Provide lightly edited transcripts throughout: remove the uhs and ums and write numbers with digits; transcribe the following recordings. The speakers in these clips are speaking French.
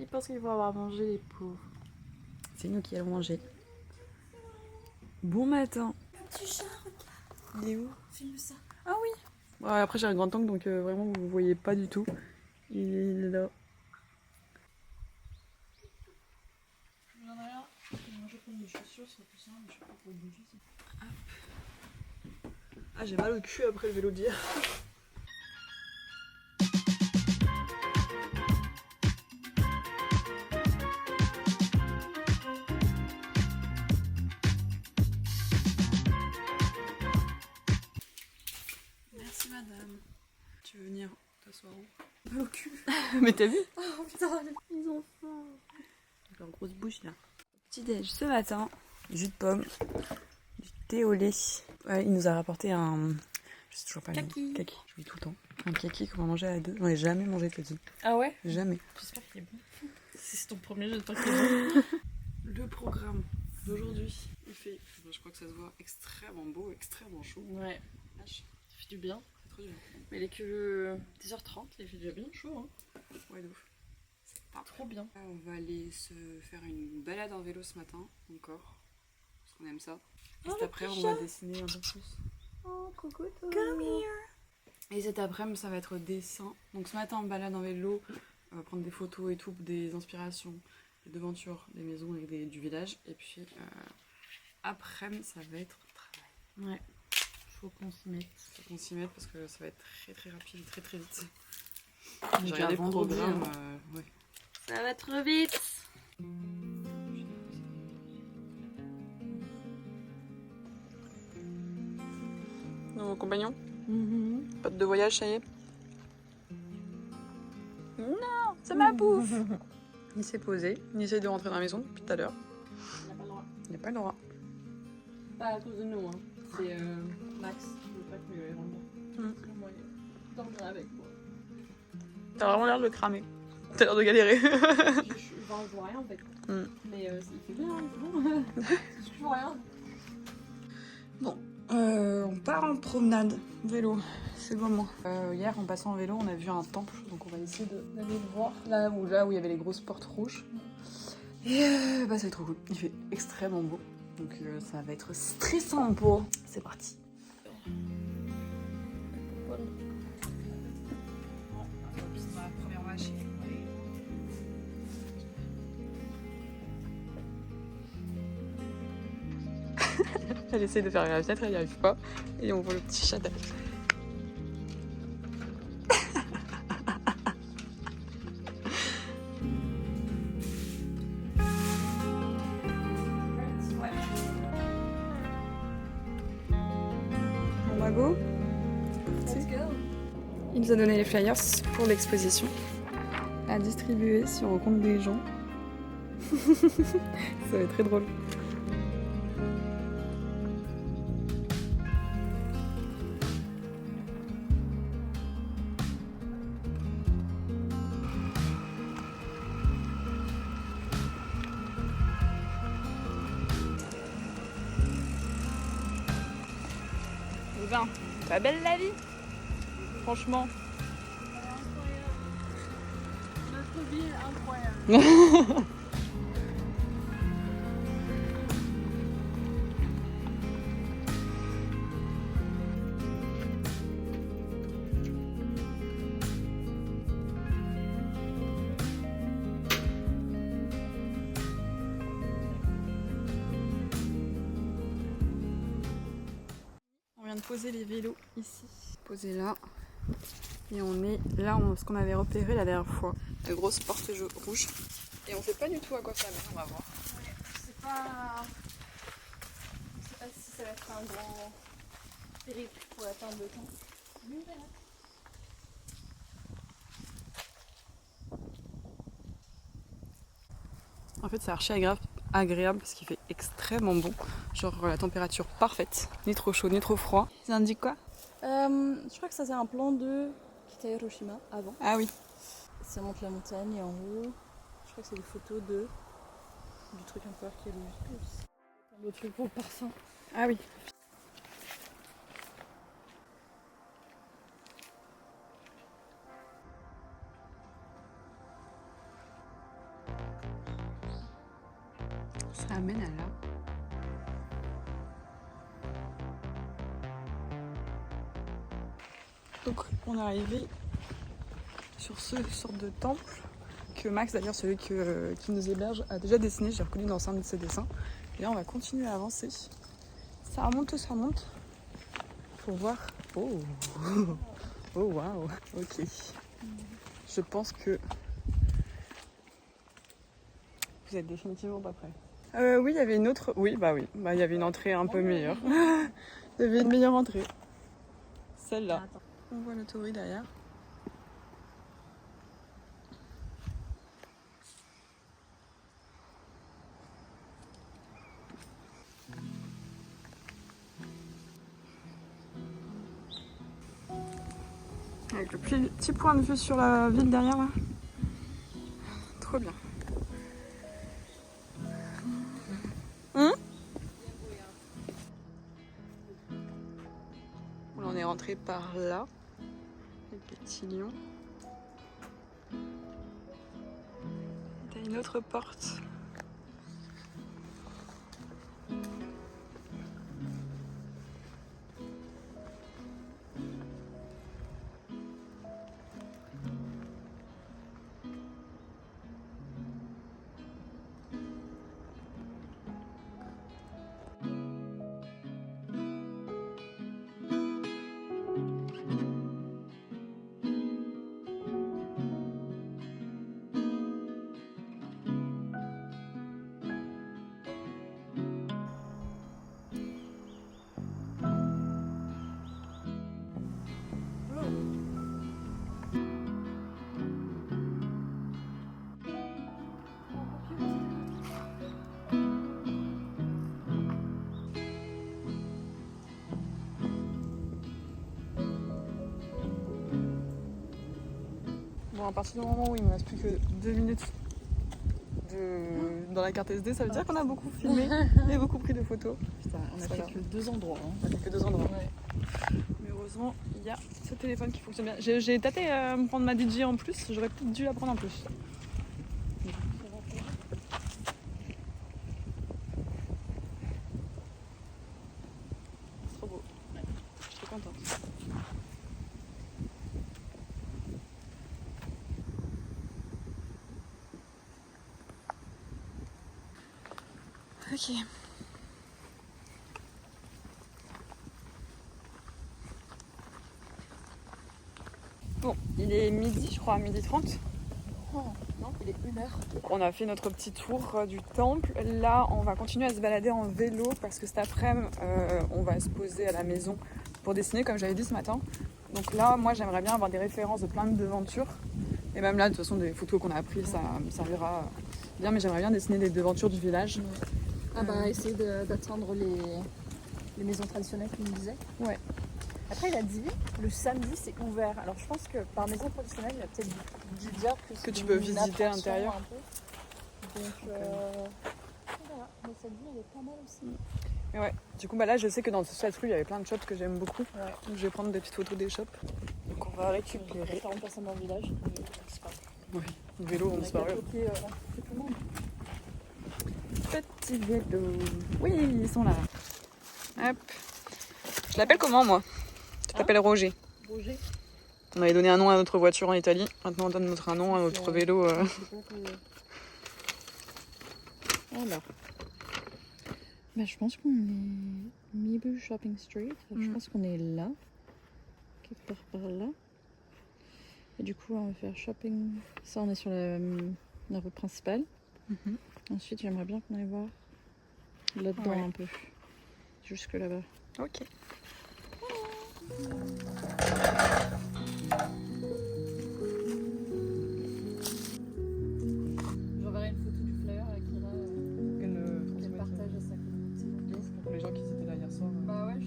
Ils pensent qu'ils vont avoir mangé, les pauvres. C'est nous qui allons manger. Bon matin. Petit chat, regarde. Il est où? Filme ça. Ah oui. Ouais, après j'ai un grand angle donc vraiment vous voyez pas du tout. Il est là. Je viens derrière. Moi je vais prendre des chaussures, c'est plus simple, mais je sais pas pour bouger. Ah j'ai mal au cul après le vélo d'hier. Merci madame. Tu veux venir t'asseoir où? Mal au cul. Mais t'as vu? Oh putain, les enfants. Leur grosse bouche là. Petit déj ce matin, jus de pomme, du thé au lait. Ouais, il nous a rapporté un... Je sais toujours pas le nom. Kaki. Kaki. Je dis tout le temps. Un kaki qu'on va manger à deux. J'en ai jamais mangé de kaki. Ah ouais? Jamais. J'espère qu'il est bon. Si c'est ton premier, j'espère qu'il est bon. Le programme d'aujourd'hui, il fait, je crois que ça se voit, extrêmement beau, extrêmement chaud. Ouais, Vache, ça fait du bien. c'est trop dur. Mais il est que 10h30, il fait déjà bien chaud. Hein. Ouais, de ouf. C'est pas Trop bien. Là, on va aller se faire une balade en vélo ce matin, encore. Parce qu'on aime ça. Et cet après, on va dessiner un peu plus. Oh, coucou toi. Come here. Et cet après-midi, ça va être dessin. Donc ce matin, on balade en vélo, on va prendre des photos et tout, des inspirations, des devantures, des maisons et du village. Et puis après-midi, ça va être travail. Ouais, faut qu'on s'y mette. Faut qu'on s'y mette parce que ça va être très très rapide, très très vite. J'ai J'ai regardé le vendredi, programme. hein. Ouais. Ça va trop vite. Nos compagnons, pote de voyage, ça y est. Non, c'est ma bouffe. Il s'est posé, il essaye de rentrer dans la maison depuis tout à l'heure. Il n'a pas le droit. Il n'a pas le droit. Pas à cause de nous, hein. C'est Max qui veut pas que rentre. Sinon, moi, il dormira avec moi. T'as vraiment l'air de le cramer. T'as l'air de galérer. Je vois rien en fait. Mais il fait bien, c'est bon. Je vois rien. Bon, on part en promenade, vélo, c'est le moment. Hier, en passant en vélo, on a vu un temple, donc on va essayer d'aller le voir. Là où il y avait les grosses portes rouges. Et ça va être trop cool. Il fait extrêmement beau, donc ça va être stressant pour. C'est parti. Première vache. Elle essaie de faire la fenêtre, elle n'y arrive pas. Et on voit le petit chat derrière. On va go. Let's go. Il nous a donné les flyers pour l'exposition à distribuer si on rencontre des gens. Ça va être très drôle. Eh ben, pas belle la vie, franchement. Notre vie est incroyable. On vient de poser les vélos ici, posés là. Et on est là, ce qu'on avait repéré la dernière fois. La grosse porte rouge. Et on sait pas du tout à quoi ça mène, on va voir. Ouais, je sais pas si ça va être un grand périple pour atteindre le temps. Mais on verra. En fait, c'est archi agréable parce qu'il fait extrêmement bon. Genre la température parfaite, ni trop chaud, ni trop froid. Ça indique quoi? Je crois que ça c'est un plan de Kita Hiroshima avant. Ah oui. Ça monte la montagne et en haut, je crois que c'est des photos de du truc un peu archéologique aussi. Un autre truc pour le parfum. Ah oui. Ça amène à là. Donc on est arrivé sur ce sorte de temple que Max, d'ailleurs celui qui nous héberge, a déjà dessiné. J'ai reconnu dans un de ses dessins. Et là on va continuer à avancer. Ça remonte, pour voir. Oh, oh waouh, ok. Je pense que vous êtes définitivement pas prêts. Oui, il y avait une autre. Oui, il y avait une entrée un peu meilleure. Il y avait une meilleure entrée. Celle-là. On voit le Tori derrière. Avec le petit point de vue sur la ville derrière là. Trop bien. On est rentré par là, avec les petits lions. T'as une autre porte. Bon, à partir du moment où il ne me reste plus que 2 minutes dans la carte SD, ça veut dire qu'on a beaucoup filmé et beaucoup pris de photos. Putain, on a fait que 2 endroits. Hein. On a fait que 2 endroits. Ouais. Mais heureusement, il y a ce téléphone qui fonctionne bien. J'ai tâté à me prendre ma DJ en plus, j'aurais peut-être dû la prendre en plus. Trop beau. Ouais. Je suis trop contente. Ok. Bon, il est midi, je crois, midi 30. Oh, non, il est 1h. On a fait notre petit tour du temple. Là, on va continuer à se balader en vélo parce que cet après-midi, on va se poser à la maison pour dessiner, comme j'avais dit ce matin. Donc là, moi, j'aimerais bien avoir des références de plein de devantures. Et même là, de toute façon, des photos qu'on a prises, ça me servira bien. Mais j'aimerais bien dessiner des devantures du village. Ouais. Ah bah, essayer d'atteindre les maisons traditionnelles, comme il disait. Ouais. Après, il a dit, le samedi, c'est ouvert. Alors, je pense que par maison traditionnelle, il a peut-être dû dire que tu peux visiter à l'intérieur. Donc, voilà. Mais samedi, il est pas mal aussi. Mais ouais, du coup, bah là, je sais que dans cette rue, il y avait plein de shops que j'aime beaucoup. Ouais. Donc, je vais prendre des petites photos des shops. Donc, on va récupérer. Différentes personnes dans le village. Oui, le vélo, on disparaît. tout le monde. Petit vélo. Oui, ils sont là. Hop. Je l'appelle comment, moi? Tu t'appelles Roger. Roger. On avait donné un nom à notre voiture en Italie. Maintenant, on donne un nom à notre vélo. Alors. Bah, je pense qu'on est Mibu Shopping Street. Je pense qu'on est là. Quelque part par là. Et du coup, on va faire shopping. Ça, on est sur la route principale. Ensuite, j'aimerais bien qu'on aille voir là-dedans un peu. Jusque là-bas. Ok. J'enverrai une photo du flyer à Kira. Elle partage à sa communauté. Pour les gens qui étaient là hier soir. Bah ouais,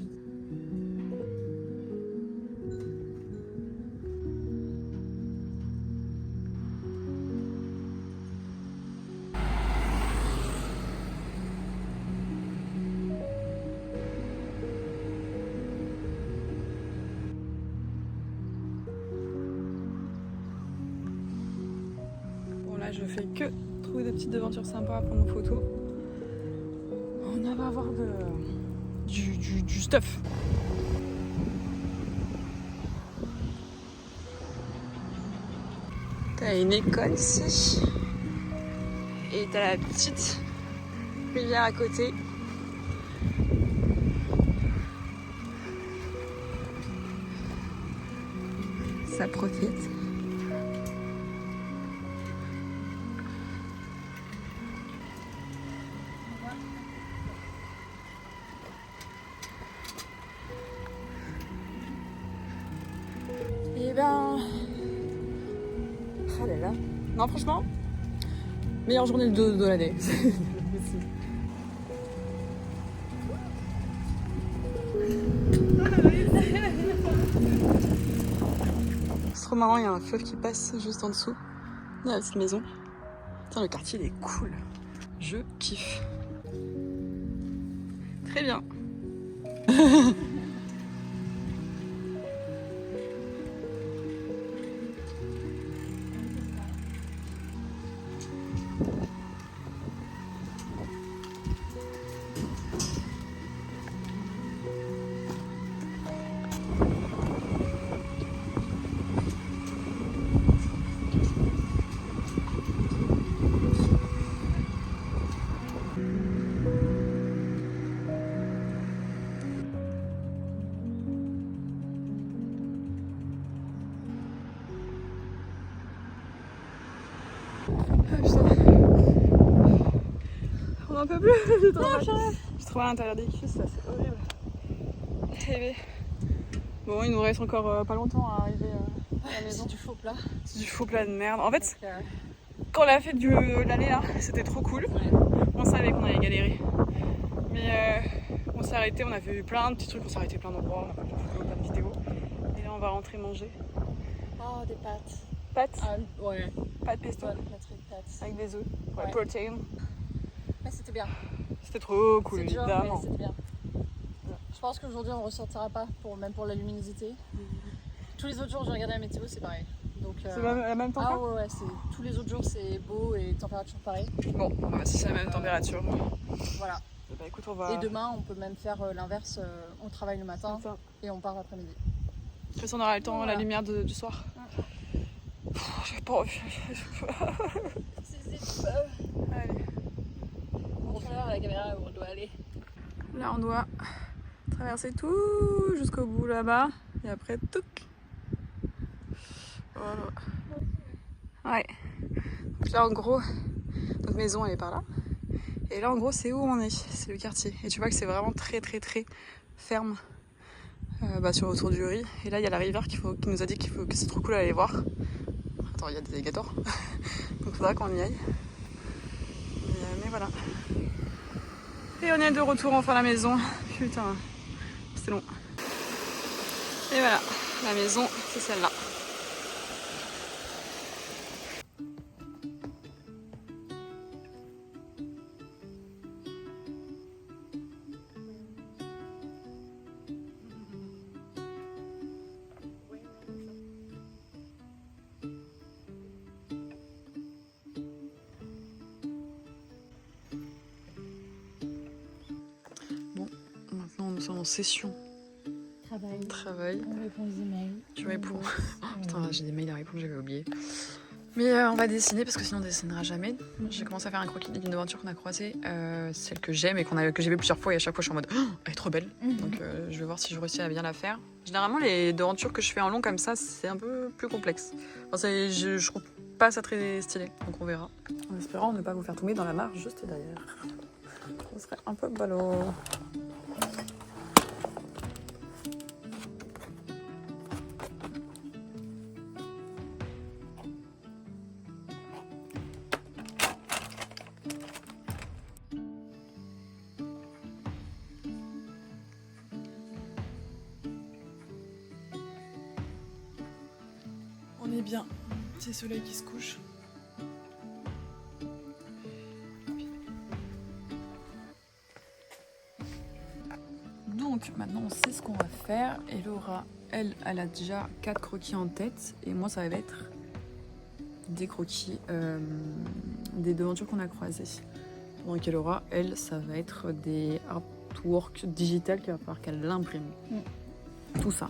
fait que trouver des petites devantures sympas à prendre en photo. On va avoir du stuff. T'as une école ici. Et t'as la petite rivière à côté. Ça profite. Et ben... Oh là là. Non, franchement, meilleure journée de l'année. C'est trop marrant, il y a un fleuve qui passe juste en dessous de la petite maison. Putain, le quartier il est cool. Je kiffe. Très bien. Ah putain. On en peut plus. J'ai trouvé à l'intérieur des cuisses, ça c'est horrible. Et bon, il nous reste encore pas longtemps à arriver à la maison. C'est du faux plat. C'est du faux plat de merde. En fait, quand on a fait l'aller là, c'était trop cool. On savait qu'on allait galérer. Mais on s'est arrêté, on a vu plein de petits trucs, on s'est arrêté plein d'endroits, on a pas de photos, plein de vidéos. Et là on va rentrer manger. Oh, des pâtes. Pâtes, Ah, ouais. pâtes pesto, Ouais, des pâtes. avec des œufs, ouais, Ouais. protein. Mais c'était bien. C'était trop cool, C'est dur, évidemment. mais c'était bien. Je pense qu'aujourd'hui on ne ressortira pas, même pour la luminosité. Tous les autres jours, j'ai regardé la météo, c'est pareil. Donc, C'est la même ah température. ouais, tous les autres jours c'est beau et température pareille. Bon, bah, si c'est la même température. Voilà. Bah écoute, on va... Et demain, on peut même faire l'inverse. On travaille le matin et on part l'après-midi. De toute façon, on aura le temps, Voilà. la lumière du soir. J'ai pas envie. Allez. On regarde la caméra où on doit aller. Là, on doit traverser tout jusqu'au bout là-bas. Et après, touc. Voilà. Ouais. Donc là, en gros, notre maison, elle est par là. Et là, en gros, c'est où on est. C'est le quartier. Et tu vois que c'est vraiment très, très, très ferme autour du riz. Et là, il y a la rivière qui nous a dit que c'est trop cool à aller voir. Attends, il y a des alligators. Donc, il faudra qu'on y aille. Mais voilà. Et on est de retour enfin à la maison. Putain, c'était long. Et voilà, la maison, c'est celle-là. Bon, maintenant nous sommes en session. Travail. On répond aux emails. Tu réponds. Putain, j'ai des mails à répondre, j'avais oublié. Mais on va dessiner parce que sinon on dessinera jamais. J'ai commencé à faire un croquis d'une aventure qu'on a croisée, celle que j'aime et que j'ai vu plusieurs fois et à chaque fois je suis en mode oh, elle est trop belle. Donc je vais voir si je réussis à bien la faire. Généralement les aventures que je fais en long comme ça c'est un peu plus complexe. Enfin, je trouve pas ça très stylé, donc on verra. En espérant ne pas vous faire tomber dans la mare juste derrière. Ce serait un peu ballot. On est bien, c'est le soleil qui se couche. Donc maintenant on sait ce qu'on va faire et Laura, elle a déjà 4 croquis en tête et moi ça va être des croquis des devantures qu'on a croisées. Donc elle aura, elle, ça va être des artworks digital qu'il va falloir qu'elle l'imprime. Tout ça.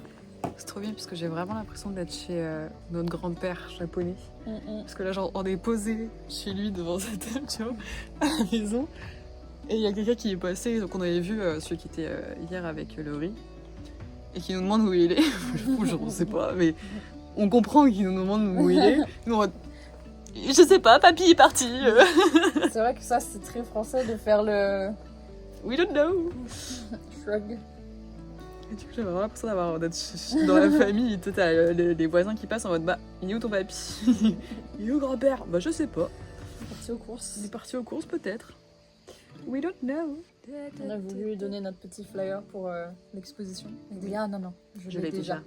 C'est trop bien parce que j'ai vraiment l'impression d'être chez notre grand-père japonais. Parce que là, genre, on est posé chez lui devant sa table, tu vois, à la maison. Et il y a quelqu'un qui est passé, donc on avait vu celui qui était hier avec le riz, et qui nous demande où il est. Je ne sais pas, mais on comprend qu'il nous demande où il est. Nous, je sais pas, papy est parti. C'est vrai que ça, c'est très français de faire le We don't know. shrug. Et du coup, j'avais vraiment l'impression d'être dans la famille. Tu sais, t'as les voisins qui passent en mode, bah, il est où ton papy? Il est où grand-père? Bah, je sais pas. Parti aux courses. Il est parti aux courses, peut-être. We don't know. On a voulu lui donner notre petit flyer pour l'exposition. Il dit ah non, je l'ai déjà.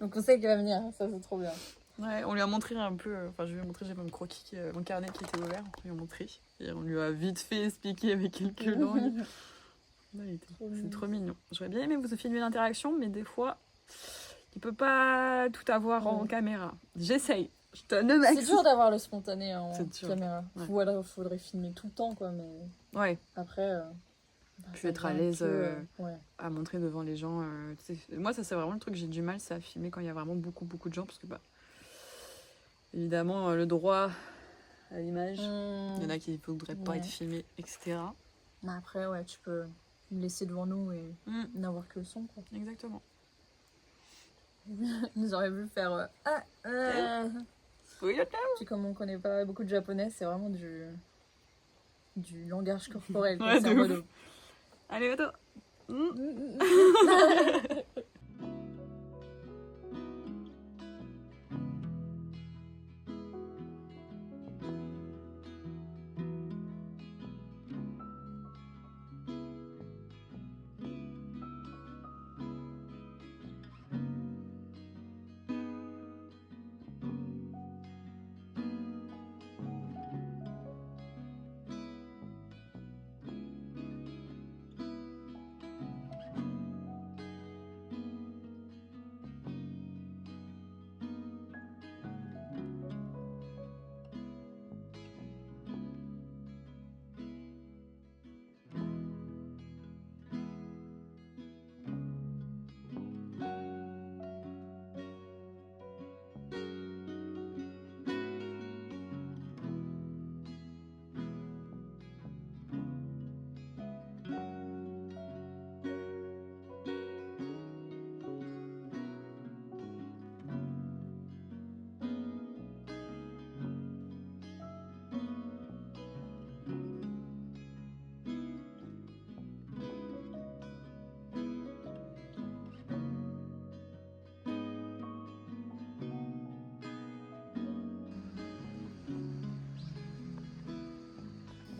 Donc on sait qu'il va venir, ça c'est trop bien. Ouais, on lui a montré un peu, enfin je lui ai montré, j'ai même croquis, mon carnet qui était ouvert, on lui a montré. Et on lui a vite fait expliquer avec quelques langues. C'est trop mignon. J'aurais bien aimé vous filmer l'interaction, mais des fois, il peut pas tout avoir en caméra. J'essaye. Je donne le max. C'est dur d'avoir le spontané en caméra. Ouais. Ou alors il faudrait filmer tout le temps, quoi. Mais ouais. Après, puis être à l'aise à montrer devant les gens. Moi, ça c'est vraiment le truc, j'ai du mal, c'est à filmer quand il y a vraiment beaucoup de gens, parce que bah, évidemment, le droit à l'image, il y en a qui ne voudraient pas être filmés, etc. Mais après, ouais, tu peux me laisser devant nous et n'avoir que le son, quoi. Exactement. Nous aurions vu faire oui, puis comme on connaît pas beaucoup de japonais, c'est vraiment du langage corporel. Ouais, c'est un mode... Allez, attends.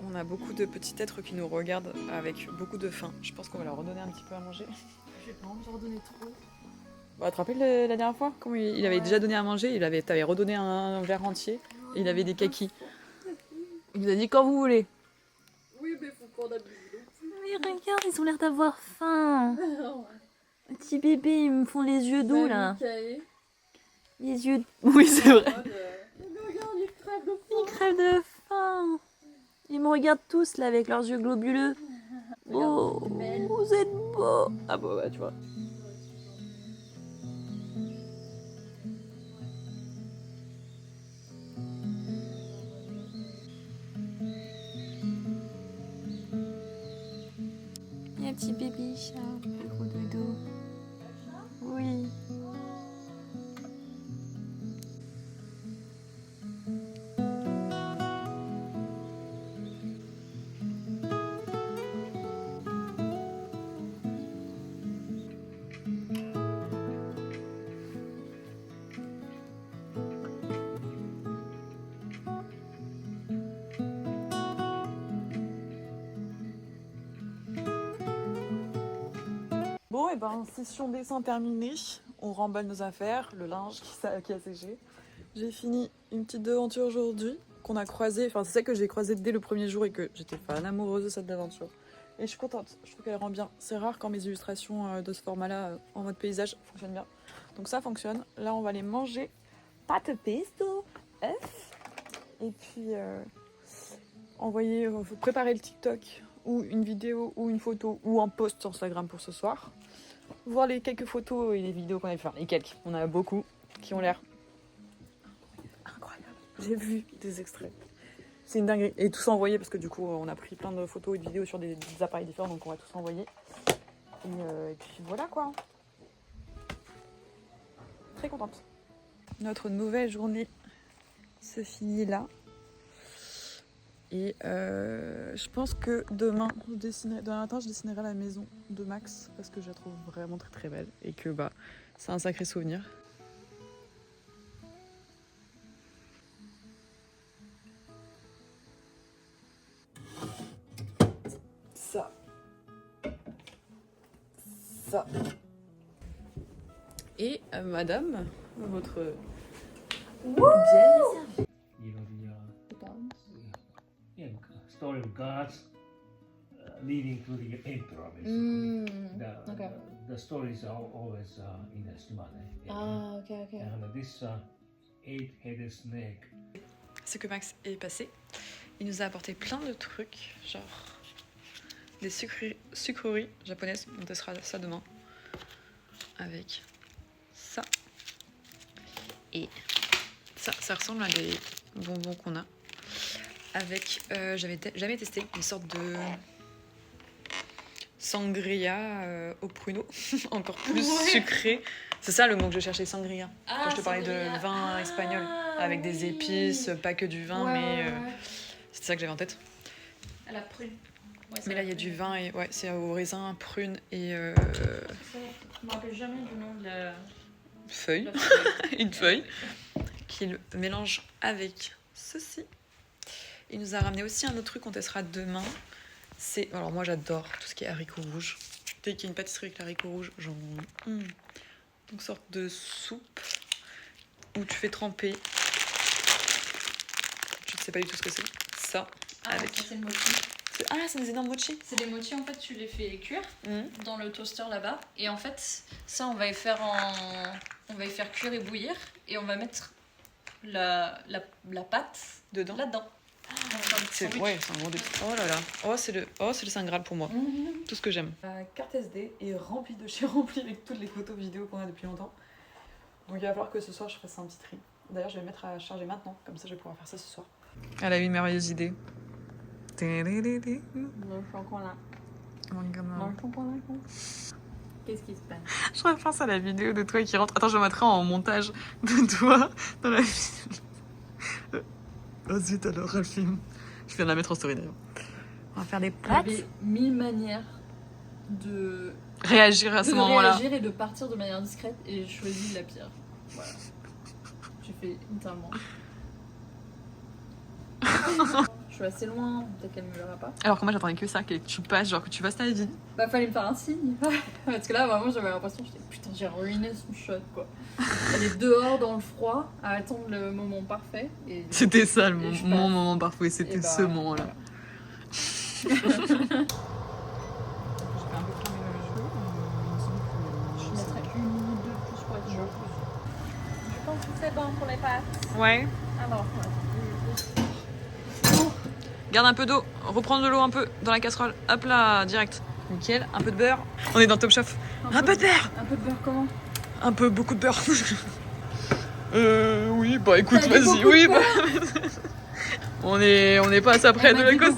On a beaucoup de petits êtres qui nous regardent avec beaucoup de faim. Je pense qu'on va leur redonner un petit peu à manger. J'ai pas envie de leur donner trop. Bah, tu te rappelles la dernière fois comment il avait déjà donné à manger, t'avais redonné un verre entier et il avait des kakis. Il nous a dit quand vous voulez. Oui, mais faut qu'on abuse. Mais regarde, ils ont l'air d'avoir faim. Petit bébé, ils me font les yeux doux là. Les yeux. Oui, c'est vrai. Regarde, ils crèvent de faim. Ils crèvent de faim. Ils me regardent tous là avec leurs yeux globuleux. Oh, vous êtes beaux. Ah bah ouais, tu vois. Il y a un petit bébé chat, gros dodo. Oui. Bon, et ben, session dessin terminée. On remballe nos affaires, le linge qui a séché. J'ai fini une petite aventure aujourd'hui qu'on a croisée. Enfin, c'est celle que j'ai croisée dès le premier jour et que j'étais fan amoureuse de cette aventure. Et je suis contente, je trouve qu'elle rend bien. C'est rare quand mes illustrations de ce format-là, en mode paysage, fonctionnent bien. Donc ça fonctionne. Là, on va les manger. Pâte pesto, F. Et puis préparer le TikTok ou une vidéo ou une photo ou un post sur Instagram pour ce soir. Voir les quelques photos et les vidéos qu'on a fait. Enfin, les quelques. On en a beaucoup qui ont l'air incroyables. J'ai vu des extraits. C'est une dinguerie. Et tous envoyés parce que du coup, on a pris plein de photos et de vidéos sur des appareils différents. Donc on va tous envoyer. Et puis voilà quoi. Très contente. Notre nouvelle journée se finit là. Et je pense que demain matin, je dessinerai la maison de Max parce que je la trouve vraiment très très belle et que bah c'est un sacré souvenir. Ça. Et madame, votre bière. Yeah, story of gods leading to the emperor, basically. Okay. The stories are always in the Sumane. Ah, ok. And this eight-headed snake. Ce que Max est passé, il nous a apporté plein de trucs, genre des sucreries japonaises. On testera ça demain avec ça. Et ça ressemble à des bonbons qu'on a. Avec, j'avais jamais testé une sorte de sangria au pruneau, encore plus sucré. C'est ça le mot que je cherchais, sangria. Quand je te parlais de vin espagnol, avec des épices, pas que du vin, mais c'était ça que j'avais en tête. À la prune. Ouais, mais là, il y a du vin, et ouais, c'est au raisin, prune et... Je me rappelle jamais du nom de la feuille. Une feuille qu'il mélange avec ceci. Il nous a ramené aussi un autre truc qu'on testera demain. C'est, alors moi j'adore tout ce qui est haricots rouges. Dès qu'il y a une pâtisserie avec l'haricot rouge, genre donc une sorte de soupe où tu fais tremper. Je ne sais pas du tout ce que c'est. Ça avec. Ça, c'est le mochi. C'est des énormes mochi. C'est des mochis, en fait, tu les fais cuire dans le toaster là-bas. Et en fait, ça, on va y faire cuire et bouillir. Et on va mettre la pâte Dedans. là-dedans. C'est un gros début. Oh là là. C'est le Saint Graal pour moi. Tout ce que j'aime. La carte SD est remplie de chez remplie avec toutes les photos vidéos qu'on a depuis longtemps. Donc il va falloir que ce soir je fasse un petit tri. D'ailleurs je vais mettre à charger maintenant, comme ça je vais pouvoir faire ça ce soir. Elle a eu une merveilleuse idée. Le chocolat. Qu'est-ce qui se passe? Je repense à la vidéo de toi qui rentre. Attends, je mettrai en montage de toi dans la vidéo. Oh zut alors, elle filme. Je viens de la mettre en story d'ailleurs. On va faire des pâtes. Il y avait 1000 manières de réagir à ce moment-là. Réagir et de partir de manière discrète et j'ai choisi la pire. Voilà. J'ai fait littéralement. Je suis assez loin, peut-être qu'elle me l'aura pas. Alors que moi j'attendais que ça, que tu passes, genre que tu fasses ta vie. Bah fallait me faire un signe. Parce que là vraiment j'avais l'impression, j'étais putain j'ai ruiné son shot quoi. Elle est dehors dans le froid à attendre le moment parfait. Et c'était ça le mon moment parfait, c'était ce moment-là. Voilà. Je mettrai une ou deux plus pour être sûr. Je pense que c'est bon pour les pâtes. Ouais. Alors, garde un peu d'eau, reprends de l'eau un peu dans la casserole. Hop là, direct. Nickel, un peu de beurre. On est dans Top Chef. Un peu de beurre. Un peu de beurre comment? Beaucoup de beurre. Oui, bah écoute, vas-y. Oui, bah... on est pas à ça près de la cause.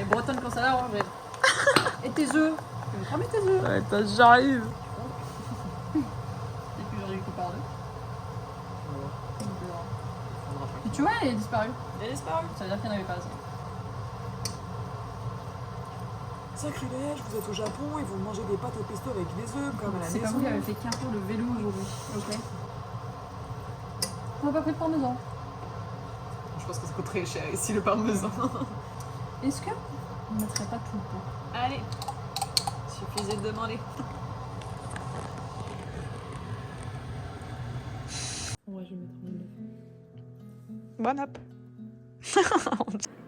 Bretonne quand ça l'arrange. Et tes œufs? Tu veux cramer tes œufs? Ouais, j'arrive. Et puis j'en ai eu que par deux. Et tu vois, elle est disparue. Elle est disparue. Ça veut dire qu'il n'y en avait pas assez. Sacrilège, vous êtes au Japon et vous mangez des pâtes au pesto avec des œufs comme à la maison. C'est pas vous qui avez fait qu'un tour de vélo aujourd'hui. Ok. On n'a pas pris de parmesan. Je pense que ça coûte très cher ici le parmesan. Est-ce que on ne mettrait pas tout le pot? Allez, suffisait de demander. Ouais, je vais mettre un peu. Bon app.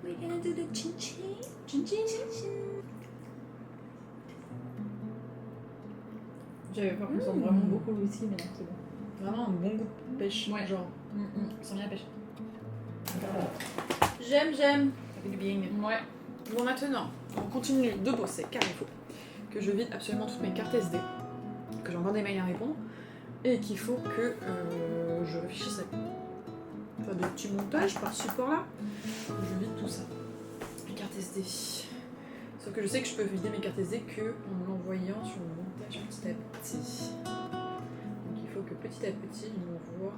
We're gonna do the chin-chin. Chin-chin. J'avais peur qu'on sente vraiment beaucoup le whisky, mais non, c'est bon. Vraiment un bon goût de pêche. Ouais. Genre Ça vient la pêche. J'aime. Ça fait du bien. Ouais. Bon, maintenant, on continue de bosser car il faut que je vide absolument toutes mes cartes SD, que j'ai encore des mails à répondre, et qu'il faut que je réfléchisse à faire des petits montages par support là. Je vide tout ça. Les cartes SD. Sauf que je sais que je peux vider mes cartes SD que en l'envoyant sur le montage petit à petit. Donc il faut que petit à petit je m'envoie